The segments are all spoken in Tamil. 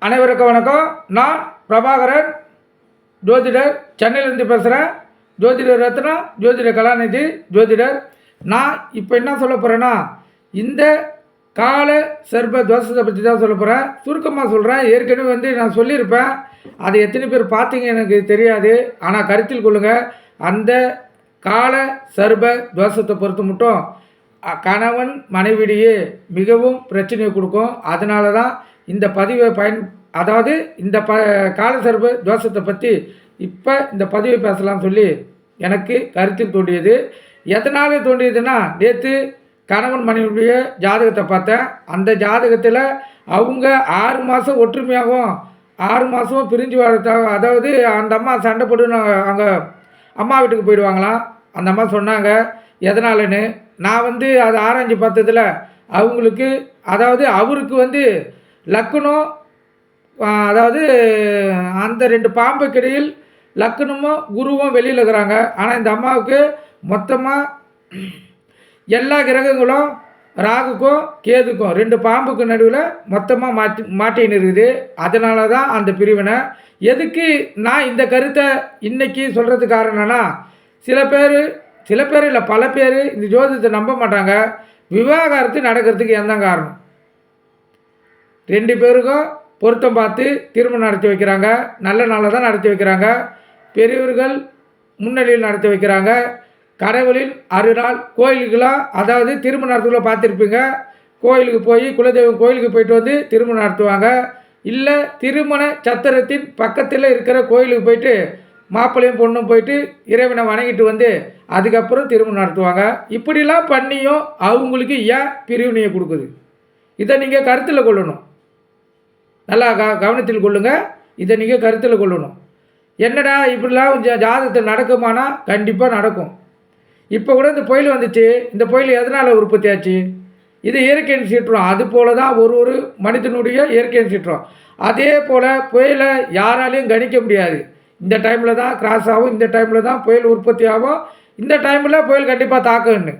அனைவருக்கும் வணக்கம். நான் பிரபாகரன், ஜோதிடர், சென்னையிலேருந்து பேசுகிறேன். ஜோதிடர் ரத்னா, ஜோதிடர் கலாநிதி, ஜோதிடர். நான் இப்போ என்ன சொல்ல போகிறேன்னா, இந்த கால சர்ப தோஷத்தை பற்றி தான் சொல்ல போகிறேன். சுருக்கமாக சொல்கிறேன். ஏற்கனவே நான் சொல்லியிருப்பேன். அது எத்தனை பேர் பார்த்தீங்க எனக்கு தெரியாது. ஆனால் கருத்தில் கொள்ளுங்கள். அந்த கால சர்ப தோஷத்தை பொறுத்து மட்டும் கணவன் மனைவிடையே மிகவும் பிரச்சனையை கொடுக்கும். அதனால தான் இந்த பதிவை அதாவது இந்த கால சர்ப தோஷத்தை பற்றி இப்போ இந்த பதிவை பேசலாம்னு சொல்லி எனக்கு கருத்தில் தோன்றியது. எதனால் தோன்றியதுன்னா, நேற்று கணவன் மனைவியுடைய ஜாதகத்தை பார்த்தேன். அந்த ஜாதகத்தில் அவங்க 6 மாதம் ஒற்றுமையாகவும் 6 மாதமும் பிரிஞ்சு வாழ்த்தாக. அதாவது அந்த அம்மா சண்டை போட்டு அங்கே அம்மா வீட்டுக்கு போயிடுவாங்களாம். அந்த அம்மா சொன்னாங்க எதனாலன்னு. நான் அதை ஆராய்ஞ்சு பார்த்ததில் அவங்களுக்கு, அதாவது அவருக்கு லக்னம், அதாவது அந்த 2 பாம்புக்கு இடையில் லக்னமும் குருவும் வெளியில் இருக்கிறாங்க. ஆனால் இந்த அம்மாவுக்கு மொத்தமாக எல்லா கிரகங்களும் ராகுக்கும் கேதுக்கும் 2 பாம்புக்கு நடுவில் மொத்தமாக மாட்டின்னு இருக்குது. அதனால தான் அந்த பிரிவினை. எதுக்கு நான் இந்த கருத்தை இன்றைக்கி சொல்கிறதுக்கு காரணம்னா, சில பேர் இல்லை பல பேர் இந்த ஜோதிடத்தை நம்ப மாட்டாங்க. விவாகரத்து நடக்கிறதுக்கு எந்த காரணம்? 2 பேருக்கும் பொருத்தம் பார்த்து திருமணம் நடத்தி வைக்கிறாங்க. நல்ல நாளில் தான் நடத்தி வைக்கிறாங்க. பெரியவர்கள் முன்னிலையில் நடத்தி வைக்கிறாங்க. கடவுளின் அருளால் கோயிலுக்கெல்லாம், அதாவது திருமண நடத்துக்குள்ளே பார்த்துருப்பீங்க. கோயிலுக்கு போய் குலதெய்வம் கோயிலுக்கு போயிட்டு திருமணம் நடத்துவாங்க. இல்லை திருமண சத்திரத்தின் பக்கத்தில் இருக்கிற கோயிலுக்கு போயிட்டு மாப்பிள்ளையும் பொண்ணும் போயிட்டு இறைவனை வணங்கிட்டு அதுக்கப்புறம் திருமணம் நடத்துவாங்க. இப்படிலாம் பண்ணியும் அவங்களுக்கு ஏன் பிரிவினையை கொடுக்குது? இதை நீங்கள் கருத்தில் கொள்ளணும். நல்லா கவனத்தில் கொள்ளுங்கள். இதை நீங்கள் கருத்தில் கொள்ளணும். என்னடா இப்படிலாம் ஜாதகத்தில் நடக்குமானா கண்டிப்பாக நடக்கும். இப்போ கூட இந்த புயல் வந்துச்சு. இந்த புயல் எதனால் உற்பத்தி ஆச்சு? இது இயற்கையின் சீற்றம். அது போல தான் ஒரு மனிதனுடைய இயற்கையின் சீற்றம். அதே போல் புயலை யாராலையும் கணிக்க முடியாது. இந்த டைமில் தான் கிராஸ் ஆகும், இந்த டைமில் தான் புயல் உற்பத்தி ஆகும், இந்த டைமில் புயல் கண்டிப்பாக தாக்குன்னு.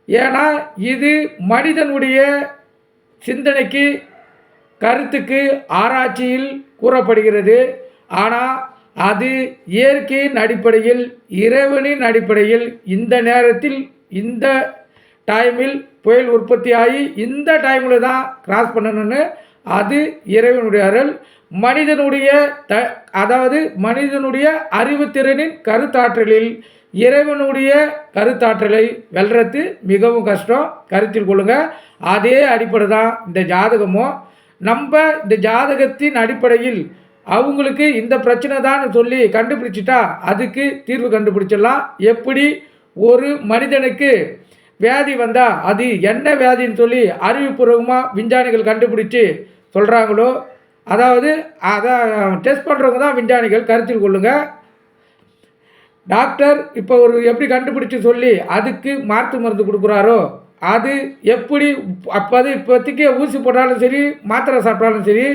ஏன்னா இது மனிதனுடைய சிந்தனைக்கு, கருத்துக்கு ஆராய்ச்சியில் கூறப்படுகிறது. ஆனால் அது இயற்கையின் அடிப்படையில், இறைவனின் அடிப்படையில் இந்த நேரத்தில் இந்த டைமில் புயல் உற்பத்தி ஆகி இந்த டைமில் தான் கிராஸ் பண்ணணும்னு அது இறைவனுடைய அருள். மனிதனுடைய அதாவது மனிதனுடைய அறிவுத்திறனின் கருத்தாற்றலில் இறைவனுடைய கருத்தாற்றலை வெல்றது மிகவும் கஷ்டம். கருத்தில் கொள்ளுங்கள். அதே அடிப்படை தான் இந்த ஜாதகமும். நம்ம இந்த ஜாதகத்தின் அடிப்படையில் அவங்களுக்கு இந்த பிரச்சனை தான் சொல்லி கண்டுபிடிச்சிட்டா அதுக்கு தீர்வு கண்டுபிடிச்சிடலாம். எப்படி ஒரு மனிதனுக்கு வியாதி வந்தால் அது என்ன வியாதின்னு சொல்லி அறிவுபூர்வமாக விஞ்ஞானிகள் கண்டுபிடிச்சி சொல்கிறாங்களோ, அதாவது அதை டெஸ்ட் பண்ணுறவங்க தான் விஞ்ஞானிகள். கருத்தில் கொள்ளுங்கள். டாக்டர் இப்போ எப்படி கண்டுபிடிச்சி சொல்லி அதுக்கு மாற்று மருந்து கொடுக்குறாரோ, அது எப்படி இப்போதைக்கு ஊசி போட்டாலும் சரி, மாத்திரை சாப்பிட்டாலும் சரி,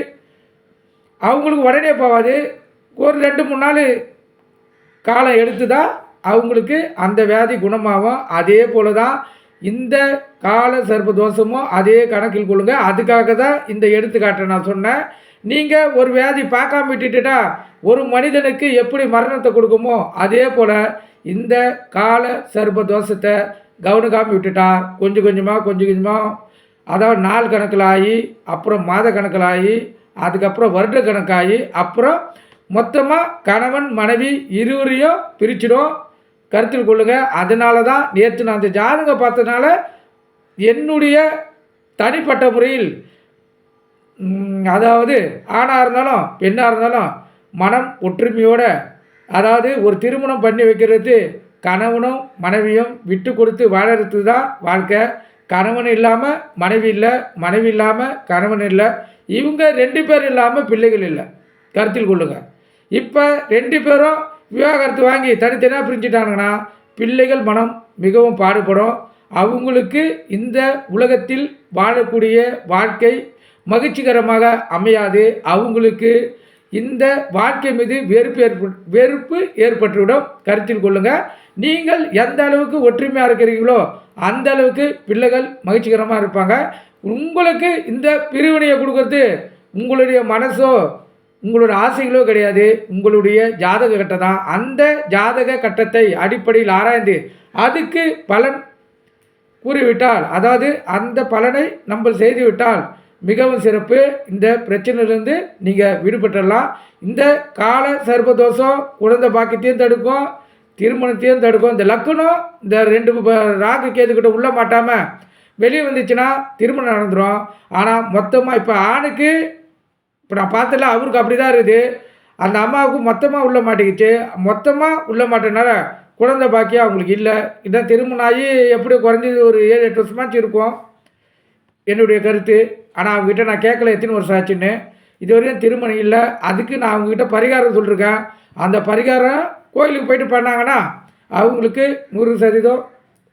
அவங்களுக்கு உடனே போகாது. ஒரு 2-3 நாள் காலம் எடுத்து தான் அவங்களுக்கு அந்த வியாதி குணமாகும். அதே போல் தான் இந்த கால சர்ப்ப தோஷமும் அதே கணக்கில் கொள்ளுங்கள். அதுக்காக தான் இந்த எடுத்துக்காட்டை நான் சொன்னேன். நீங்கள் ஒரு வியாதி பார்க்காம விட்டுட்டா ஒரு மனிதனுக்கு எப்படி மரணத்தை கொடுக்குமோ அதே போல் இந்த கால சர்ப்ப தோஷத்தை கவனிக்காமல் விட்டுட்டா கொஞ்சம் கொஞ்சமாக அதாவது நாள் கணக்கில் ஆகி, அப்புறம் மாத கணக்கில் ஆகி, அதுக்கப்புறம் வருட கணக்காகி, அப்புறம் மொத்தமாக கணவன் மனைவி இருவரையும் பிரிச்சிடும். கருத்தில் கொள்ளுங்கள். அதனால தான் நேற்று நான் அந்த ஜாதகம் பார்த்ததுனால என்னுடைய தனிப்பட்ட முறையில், அதாவது ஆணாக இருந்தாலும் பெண்ணாக இருந்தாலும் மனம் ஒற்றுமையோடு, அதாவது ஒரு திருமணம் பண்ணி வைக்கிறது கணவனும் மனைவியும் விட்டு கொடுத்து வாழறது தான் வாழ்க்கை. கணவன் இல்லாமல் மனைவி இல்லை, மனைவி இல்லாமல் கணவன் இல்லை, இவங்க 2 பேர் இல்லாமல் பிள்ளைகள் இல்லை. கருத்தில் கொள்ளுங்கள். இப்போ 2 பேரும் விவாகரத்து வாங்கி தனித்தனியாக பிரிஞ்சுட்டானுங்கன்னா பிள்ளைகள் மனம் மிகவும் பாடுபடும். அவங்களுக்கு இந்த உலகத்தில் வாழக்கூடிய வாழ்க்கை மகிழ்ச்சிகரமாக அமையாது. அவங்களுக்கு இந்த வாழ்க்கை மீது வெறுப்பு ஏற்பட்டுவிடும். கருத்தில் கொள்ளுங்கள். நீங்கள் எந்த அளவுக்கு ஒற்றுமையாக இருக்கிறீங்களோ அந்த அளவுக்கு பிள்ளைகள் மகிழ்ச்சிகரமாக இருப்பாங்க. உங்களுக்கு இந்த பிரிவினையை கொடுக்கறது உங்களுடைய மனசோ உங்களுடைய ஆசைகளோ கிடையாது, உங்களுடைய ஜாதக கட்டம் தான். அந்த ஜாதக கட்டத்தை அடிப்படையில் ஆராய்ந்து அதுக்கு பலன் கூறிவிட்டால், அதாவது அந்த பலனை நம்ம செய்துவிட்டால் மிகவும் சிறப்பு. இந்த பிரச்சனையிலேருந்து நீங்கள் விடுபட்டுடலாம். இந்த கால சர்ப்பதோஷம் குழந்தை பாக்கியத்தையும் தடுக்கும், திருமணத்தையும் தடுக்கும். இந்த லக்கணம் இந்த 2 ராகு கேதுக்கிட்ட உள்ள மாட்டாமல் வெளியே வந்துச்சுன்னா திருமணம் நடந்துடும். ஆனால் மொத்தமாக இப்போ ஆணுக்கு இப்போ நான் பார்த்தல அவருக்கு அப்படி தான் இருக்குது. அந்த அம்மாவுக்கு மொத்தமாக உள்ள மாட்டேங்கிச்சு. மொத்தமாக உள்ள மாட்டேனால குழந்தை பாக்கியம் அவங்களுக்கு இல்லை. இதான் திருமணம் ஆகி எப்படி குறைஞ்சது ஒரு 7-8 வருஷமாச்சு இருக்கும் என்னுடைய கருத்து. ஆனால் அவங்ககிட்ட நான் கேட்கல எத்தனை வருஷம் ஆச்சுன்னு. இதுவரையும் திருமணம் இல்லை. அதுக்கு நான் அவங்ககிட்ட பரிகாரம் சொல்லியிருக்கேன். அந்த பரிகாரம் கோயிலுக்கு போயிட்டு பண்ணாங்கன்னா அவங்களுக்கு 100%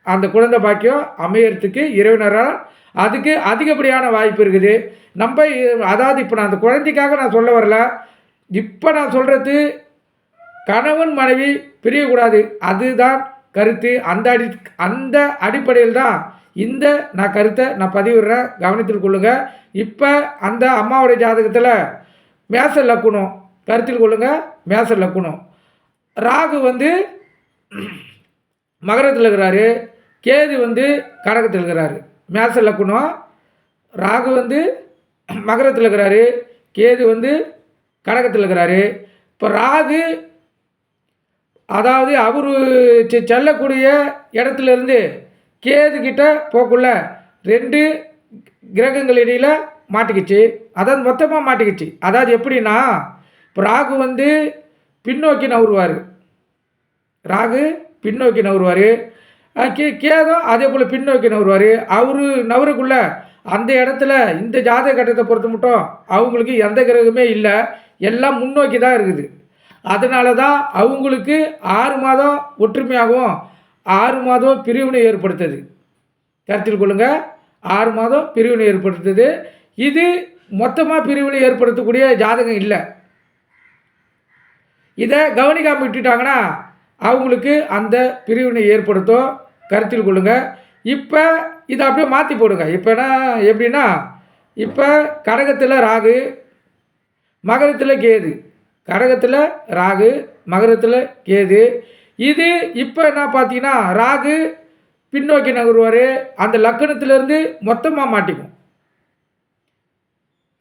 அந்த குழந்தை பாக்கியம் அமையறதுக்கு இறைவனரால் அதுக்கு அதிகப்படியான வாய்ப்பு இருக்குது. நம்ம அதாவது இப்போ நான் அந்த குழந்தைக்காக நான் சொல்ல வரல. இப்போ நான் சொல்கிறது கணவன் மனைவி பிரியக்கூடாது, அதுதான் கருத்து. அந்த அடிப்படையில் தான் இந்த நான் கருத்தை நான் பதிவிடுறேன், கவனத்தில் கொள்ளுங்கள். இப்போ அந்த அம்மாவுடைய ஜாதகத்தில் மேச லக்குனம் கருத்தில் கொள்ளுங்கள். மேச லக்குனம் ராகு மகரத்தில் இருக்கிறாரு, கேது கடகத்தில் இருக்கிறாரு. மேச லக்குனம் ராகு மகரத்தில் இருக்கிறாரு, கேது கடகத்தில் இருக்கிறாரு. இப்போ ராகு அதாவது அவர் செல்லக்கூடிய இடத்துலேருந்து கேது கிட்ட போக்குள்ள 2 கிரகங்கள் இடையில் மாட்டிக்கிச்சு. அதாவது மொத்தமாக மாட்டிக்கிச்சு. அதாவது எப்படின்னா இப்போ ராகு பின்னோக்கி நகருவார். ராகு பின்னோக்கி நகருவார். கேதும் அதே போல் பின்னோக்கி நகருவார். அவர் நகருக்குள்ள அந்த இடத்துல இந்த ஜாதக கட்டத்தை பொறுத்த மட்டும் அவங்களுக்கு எந்த கிரகமே இல்லை, எல்லாம் முன்னோக்கி தான் இருக்குது. அதனால தான் அவங்களுக்கு 6 மாதம் ஒற்றுமையாகவும் 6 மாதம் பிரிவினை ஏற்படுத்துது. கருத்தில் கொள்ளுங்கள், 6 மாதம் பிரிவினை ஏற்படுத்துது. இது மொத்தமாக பிரிவினை ஏற்படுத்தக்கூடிய ஜாதகம் இல்லை. இதை கவனிக்காமல் விட்டுட்டாங்கன்னா அவங்களுக்கு அந்த பிரிவினை ஏற்படுத்தும். கருத்தில் கொள்ளுங்கள். இப்போ இதை அப்படியே மாற்றி போடுங்க. இப்போனா எப்படின்னா இப்போ கடகத்தில் ராகு, மகரத்தில் கேது. கடகத்தில் ராகு, மகரத்தில் கேது. இது இப்போ என்ன பார்த்தீங்கன்னா ராகு பின்னோக்கி நகருவார். அந்த லக்கணத்திலேருந்து மொத்தமாக மாட்டிக்கும்.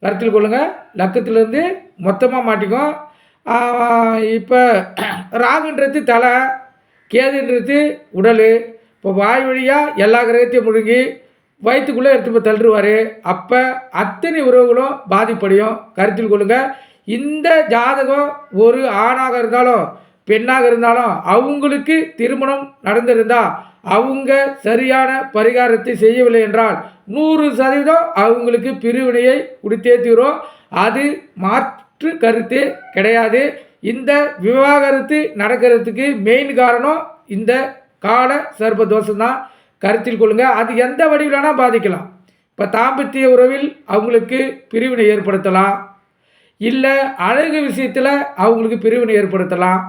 கருத்தில் கொள்ளுங்கள், லக்கத்திலேருந்து மொத்தமாக மாட்டிக்கும். இப்போ ராகுன்றது தலை, கேதுன்றது உடல். இப்போ வாய் வழியாக எல்லா கிரகத்தையும் முழுங்கி வயிற்றுக்குள்ளே எடுத்து போய் தள்ளுருவார். அப்போ அத்தனை உறவுகளும் பாதிப்படையும். கருத்தில் கொள்ளுங்கள். இந்த ஜாதகம் ஒரு ஆணாக இருந்தாலும் பெண்ணாக இருந்தாலும் அவங்களுக்கு திருமணம் நடந்திருந்தால் அவங்க சரியான பரிகாரத்தை செய்யவில்லை என்றால் 100% அவங்களுக்கு பிரிவினையை கொடுத்தே தீரும். அது மாற்று கருத்து கிடையாது. இந்த விவாகரத்து நடக்கிறதுக்கு மெயின் காரணம் இந்த கால சர்ப்ப தோஷம் தான். கருத்தில் கொள்ளுங்கள். அது எந்த வடிவிலானா பாதிக்கலாம். இப்போ தாம்பத்திய உறவில் அவங்களுக்கு பிரிவினை ஏற்படுத்தலாம், இல்லை அழகு விஷயத்தில் அவங்களுக்கு பிரிவினை ஏற்படுத்தலாம்,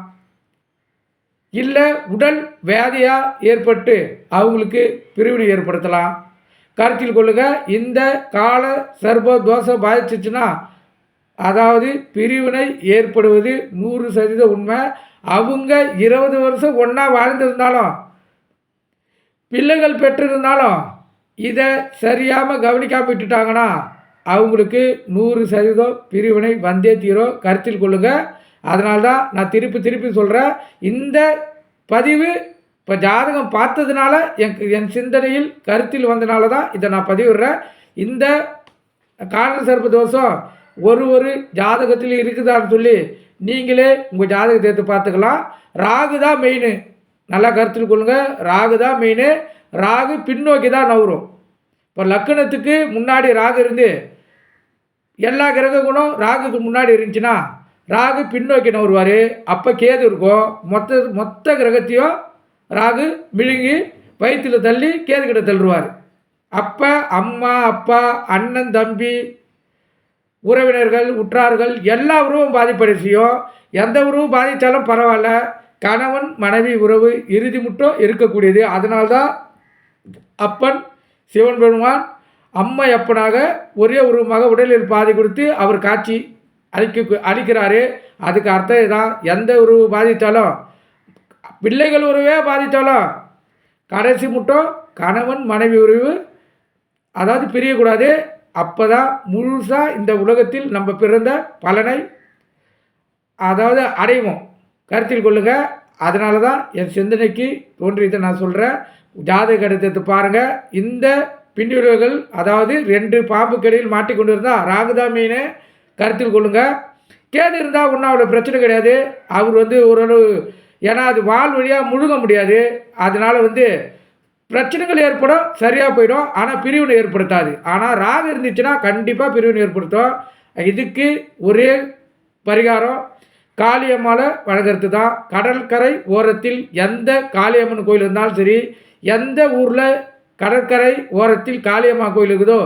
இல்லை உடல் வியாதியாக ஏற்பட்டு அவங்களுக்கு பிரிவினை ஏற்படுத்தலாம். கருத்தில் கொள்ளுங்கள். இந்த கால சர்ப்ப தோஷம் பாதிச்சிச்சுன்னா அதாவது பிரிவினை ஏற்படுவது 100% உண்மை. அவங்க 20 வருஷம் ஒன்றா வாழ்ந்திருந்தாலும் பிள்ளைகள் பெற்றிருந்தாலும் இதை சரியாமல் கவனிக்காமல் விட்டுட்டாங்கன்னா அவங்களுக்கு 100% பிரிவினை வந்தே தீரும். கருத்தில் கொள்ளுங்கள். அதனால தான் நான் திருப்பி சொல்கிறேன். இந்த பதிவு இப்போ ஜாதகம் பார்த்ததுனால என் சிந்தனையில் கருத்தில் வந்தனால தான் இதை நான் பதிவிடுறேன். இந்த கால சர்ப்ப தோஷம் ஒரு ஜாதகத்தில் இருக்குதான்னு சொல்லி நீங்களே உங்கள் ஜாதகத்தை எடுத்து பார்த்துக்கலாம். ராகு தான் மெயின். நல்லா கருத்தில் கொள்ளுங்கள். ராகு தான் மெயின். ராகு பின்னோக்கி தான் நகரும். இப்போ லக்கணத்துக்கு முன்னாடி ராகு இருந்து எல்லா கிரகங்களும் ராகுக்கு முன்னாடி இருந்துச்சுன்னா ராகு பின்னோக்கி நகருவார். அப்போ கேது இருக்கும். மொத்த கிரகத்தையும் ராகு விழுங்கி வயிற்றில் தள்ளி கேதுக்கிட்ட தள்ளுவார். அப்போ அம்மா அப்பா அண்ணன் தம்பி உறவினர்கள் உற்றார்கள் எல்லா உறவும் பாதிப்படை செய்யும். எந்த உறவும் பாதித்தாலும் பரவாயில்ல, கணவன் மனைவி உறவு இறுதி மட்டும் இருக்கக்கூடியது. அதனால்தான் அப்பன் சிவன் பெருமான் அம்மையப்பனாக ஒரே உருவமாக உடலில் பாதி கொடுத்து அவர் காட்சி அளிக்கிறாரு. அதுக்கு அர்த்தம் இதுதான். எந்த உறவு பாதித்தாலும், பிள்ளைகள் உறவே பாதித்தாலும் கடைசி மட்டும் கணவன் மனைவி உறவு அதாவது பிரியக்கூடாது. அப்போ தான் முழுசாக இந்த உலகத்தில் நம்ம பிறந்த பலனை அதாவது அடைவோம். கருத்தில் கொள்ளுங்க. அதனால தான் என் சிந்தனைக்கு தோன்றியதை நான் சொல்கிறேன். ஜாதக கடிதத்தை பாருங்கள். இந்த பின்விளைவுகள் அதாவது 2 பாம்பு கடியில் மாட்டிக்கொண்டு இருந்தால் ராகுதான் மீன். கருத்தில் கொள்ளுங்க. கேது இருந்தால் ஒன்றும் அவ்வளோ பிரச்சனை கிடையாது. அவர் ஓரளவு ஏன்னா அது வால் வழியாக முழுக முடியாது. அதனால் பிரச்சனைகள் ஏற்படும், சரியாக போயிடும். ஆனால் பிரிவினை ஏற்படுத்தாது. ஆனால் ராகு இருந்துச்சுன்னா கண்டிப்பாக பிரிவினை ஏற்படுத்தும். இதுக்கு ஒரே பரிகாரம் காளியம்மாவை வணங்குறது தான். கடற்கரை ஓரத்தில் எந்த காளியம்மன் கோயில் இருந்தாலும் சரி, எந்த ஊரில் கடற்கரை ஓரத்தில் காளியம்மா கோயில் இருக்குதோ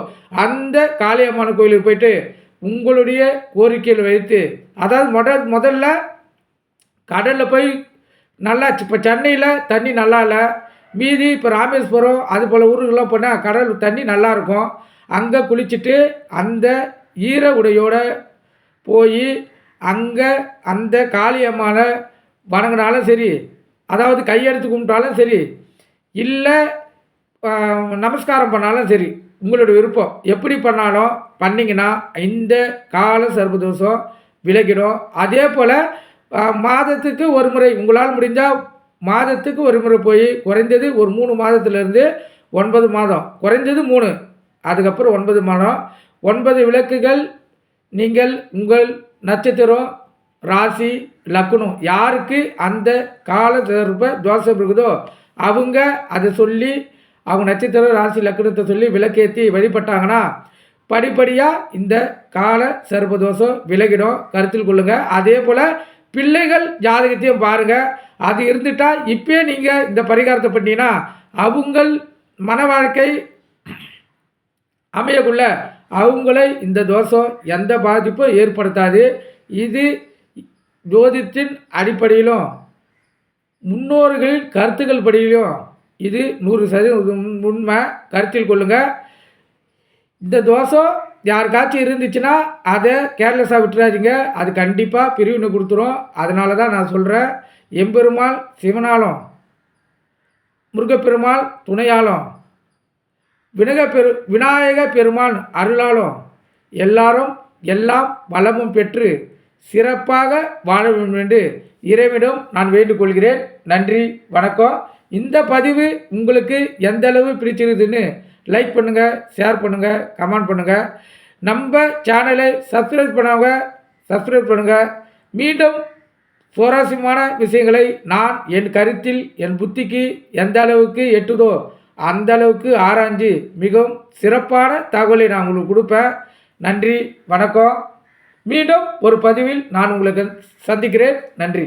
அந்த காளியம்மன் கோயிலுக்கு போயிட்டு உங்களுடைய கோரிக்கையில் வைத்து அதாவது முதல்ல கடலில் போய் நல்லா இப்போ சென்னையில் தண்ணி நல்லா இல்லை, மீதி இப்போ ராமேஸ்வரம் அது போல் ஊருக்கெல்லாம் போனால் கடல் தண்ணி நல்லாயிருக்கும். அங்கே குளிச்சுட்டு அந்த ஈர உடையோடு போய் அங்கே அந்த காளியம்மாவை வணங்கினாலும் சரி, அதாவது கையெடுத்து கும்பிட்டாலும் சரி, இல்லை நமஸ்காரம் பண்ணாலும் சரி, உங்களோட விருப்பம் எப்படி பண்ணாலும் பண்ணிங்கன்னா இந்த கால சர்ப்பதோஷம் விலகிடும். அதே போல் மாதத்துக்கு ஒரு முறை உங்களால் முடிஞ்சால் மாதத்துக்கு ஒரு முறை போய் குறைந்தது ஒரு 3 மாதத்துலேருந்து 9 மாதம், குறைஞ்சது 3, அதுக்கப்புறம் 9 மாதம் 9 விளக்குகள் நீங்கள் உங்கள் நட்சத்திரம் ராசி லக்னம் யாருக்கு அந்த கால சர்ப்ப தோஷம் இருக்குதோ அவங்க அதை சொல்லி அவங்க நட்சத்திரம் ராசி லக்னத்தை சொல்லி விளக்கேற்றி வழிபட்டாங்கன்னா படிப்படியாக இந்த கால சர்ப்பதோஷம் விலகிடும். கருத்தில் கொள்ளுங்கள். அதே போல் பிள்ளைகள் ஜாதகத்தையும் பாருங்கள். அது இருந்துட்டால் இப்போ நீங்கள் இந்த பரிகாரத்தை பண்ணிங்கன்னா அவங்கள் மன வாழ்க்கை அமையக்குள்ள அவங்களை இந்த தோஷம் எந்த பாதிப்பும் ஏற்படுத்தாது. இது ஜோதிடத்தின் அடிப்படையிலும் முன்னோர்களின் கருத்துக்கள் படியிலும் இது 100% உண்மை. கருத்தில் கொள்ளுங்கள். இந்த தோஷம் யாருக்காச்சும் இருந்துச்சுன்னா அதை கேர்லெஸ்ஸாக விட்டுறாதீங்க. அது கண்டிப்பாக பிரிவினை கொடுத்துரும். அதனால தான் நான் சொல்கிறேன், எம்பெருமாள் சிவனாலும் முருகப்பெருமாள் துணையாலும் விநாயக பெருமான் அருளாலும் எல்லாரும் எல்லாம் வளமும் பெற்று சிறப்பாக வாழ வேண்டும் என்று இறைவனிடம் நான் வேண்டிக்கொள்கிறேன். நன்றி, வணக்கம். இந்த பதிவு உங்களுக்கு எந்த அளவு பிடிச்சிருக்குதுன்னு லைக் பண்ணுங்கள், ஷேர் பண்ணுங்கள், கமெண்ட் பண்ணுங்கள். நம்ம சேனலை சப்ஸ்கிரைப் பண்ணவங்க சப்ஸ்கிரைப் பண்ணுங்கள். மீண்டும் சுவாரஸ்யமான விஷயங்களை நான் என் கருத்தில் என் புத்திக்கு எந்த அளவுக்கு எட்டுதோ அந்த அளவுக்கு ஆராய்ஞ்சு மிகவும் சிறப்பான தகவலை நான் உங்களுக்கு கொடுப்பேன். நன்றி, வணக்கம். மீண்டும் ஒரு பதிவில் நான் உங்களுக்கு சந்திக்கிறேன். நன்றி.